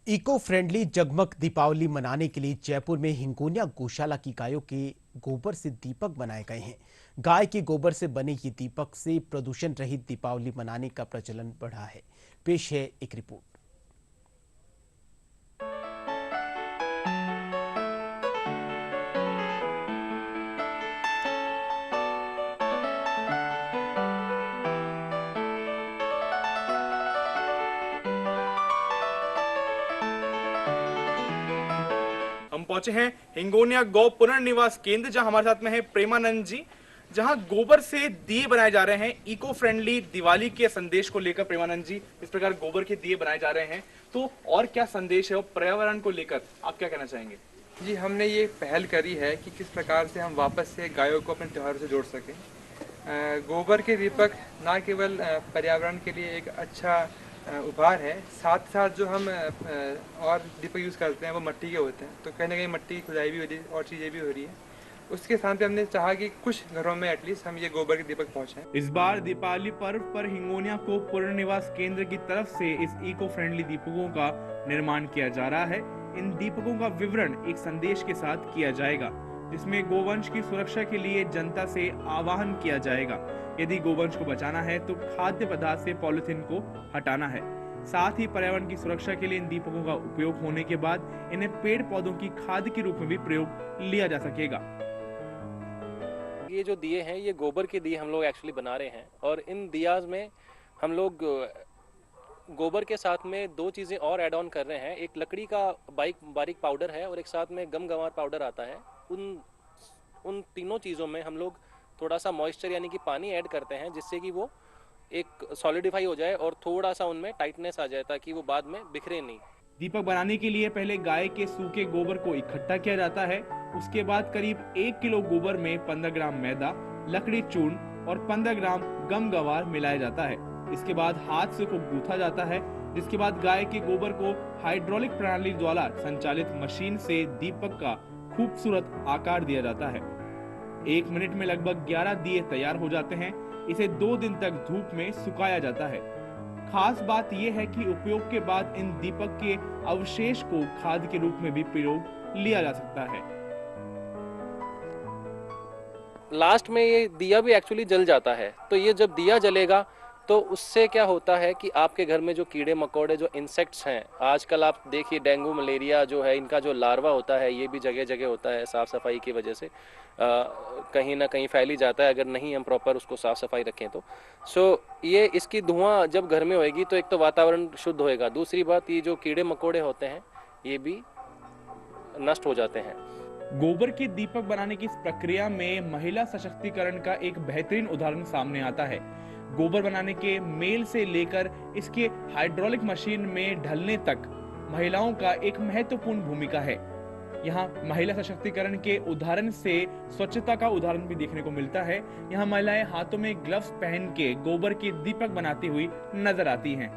Eco friendly जगमग दीपावली मनाने के लिए जयपुर में हिंगोनिया गौशाला की गायों के गोबर से दीपक बनाए गए हैं। गाय के गोबर से बने ये दीपक से प्रदूषण रहित दीपावली मनाने का प्रचलन बढ़ा है। पेश है एक रिपोर्ट। हम पहुंचे हैं हिंगोनिया गौ पुनर्निवास केंद्र, जहां हमारे साथ में है प्रेमानंद जी, जहां गोबर से दिए बनाए जा रहे हैं। इको फ्रेंडली दिवाली के संदेश को लेकर प्रेमानंद जी इस प्रकार गोबर के दिए बनाए जा रहे हैं, तो और क्या संदेश है और पर्यावरण को लेकर आप क्या कहना चाहेंगे? जी, हमने ये पहल करी है कि किस प्रकार से हम वापस से गायों को अपने त्योहारों से जोड़ सकें। गोबर के दीपक ना केवल पर्यावरण के लिए एक अच्छा उपहार है, साथ साथ जो हम और दीपक यूज़ करते हैं वो मिट्टी के होते हैं, तो कहीं ना कहीं मिट्टी की खुदाई भी हो रही है और चीज़ें भी हो रही है। उसके साथ ही हमने चाहा कि कुछ घरों में एटलीस्ट हम ये गोबर के दीपक पहुँचाएं। इस बार दीपावली पर्व पर हिंगोनिया को पुनर्निवास केंद्र की तरफ से इस इको फ्रेंडली दीपकों का निर्माण किया जा रहा है। इन दीपकों का विवरण एक संदेश के साथ किया जाएगा, जिसमें गोवंश की सुरक्षा के लिए जनता से आह्वान किया जाएगा। यदि गोवंश को बचाना है तो खाद्य पदार्थ से पॉलिथीन को हटाना है। साथ ही पर्यावरण की सुरक्षा के लिए इन दीपकों का उपयोग होने के बाद इन्हें पेड़ पौधों की खाद के रूप में भी प्रयोग लिया जा सकेगा। ये जो दिए हैं ये गोबर के दिए हम लोग एक्चुअली बना रहे हैं, और इन दियाज में हम लोग गोबर के साथ में दो चीज़ें और ऐड ऑन कर रहे हैं। एक लकड़ी का बारीक पाउडर है और एक साथ में गम-गंवार पाउडर आता है। उन तीनों चीज़ों में हम लोग थोड़ा सा मॉइस्चर यानी कि पानी ऐड करते हैं, जिससे कि वो एक सॉलिडिफाई हो जाए और थोड़ा सा उनमें टाइटनेस आ जाए, ताकि वो बाद में बिखरे नहीं। दीपक बनाने के लिए पहले गाय के सूखे गोबर को इकट्ठा किया जाता है। उसके बाद करीब 1 किलो गोबर में 15 ग्राम मैदा, लकड़ी चूर्ण और 15 ग्राम गम-गंवार मिलाया जाता है। इसके बाद हाथ से को गूंथा जाता है, जिसके बाद गाय के गोबर को हाइड्रोलिक प्रणाली द्वारा संचालित मशीन से दीपक का खूबसूरत आकार दिया जाता है। 1 मिनट में लगभग 11 दिए तैयार हो जाते हैं। इसे 2 दिन तक धूप में सुखाया जाता है। खास बात यह है कि उपयोग के बाद इन दीपक के अवशेष को खाद के रूप में भी प्रयोग लिया जा सकता है। लास्ट में ये दिया भी एक्चुअली जल जाता है, तो ये जब दिया जलेगा तो उससे क्या होता है कि आपके घर में जो कीड़े मकोड़े, जो इंसेक्ट्स हैं, आजकल आप देखिए डेंगू मलेरिया जो है, इनका जो लार्वा होता है ये भी जगह जगह होता है। साफ़ सफाई की वजह से कहीं ना कहीं फैल ही जाता है, अगर नहीं हम प्रॉपर उसको साफ़ सफाई रखें तो। ये इसकी धुआं जब घर में होएगी तो एक तो वातावरण शुद्ध होएगा, दूसरी बात ये जो कीड़े मकोड़े होते हैं ये भी नष्ट हो जाते हैं। गोबर के दीपक बनाने की इस प्रक्रिया में महिला सशक्तिकरण का एक बेहतरीन उदाहरण सामने आता है। गोबर बनाने के मेल से लेकर इसके हाइड्रोलिक मशीन में ढलने तक महिलाओं का एक महत्वपूर्ण भूमिका है। यहाँ महिला सशक्तिकरण के उदाहरण से स्वच्छता का उदाहरण भी देखने को मिलता है। यहाँ महिलाएं हाथों में ग्लव्स पहन के गोबर के दीपक बनाती हुई नजर आती हैं।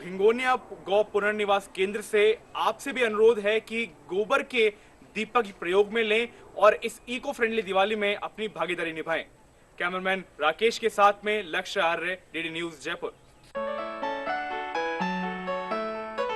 हिंगोनिया गौ पुनर्निवास केंद्र से आपसे भी अनुरोध है कि गोबर के दीपक प्रयोग में लें और इस इको फ्रेंडली दिवाली में अपनी भागीदारी निभाएं। कैमरामैन राकेश के साथ में लक्ष्य आर्य, डीडी न्यूज़ जयपुर।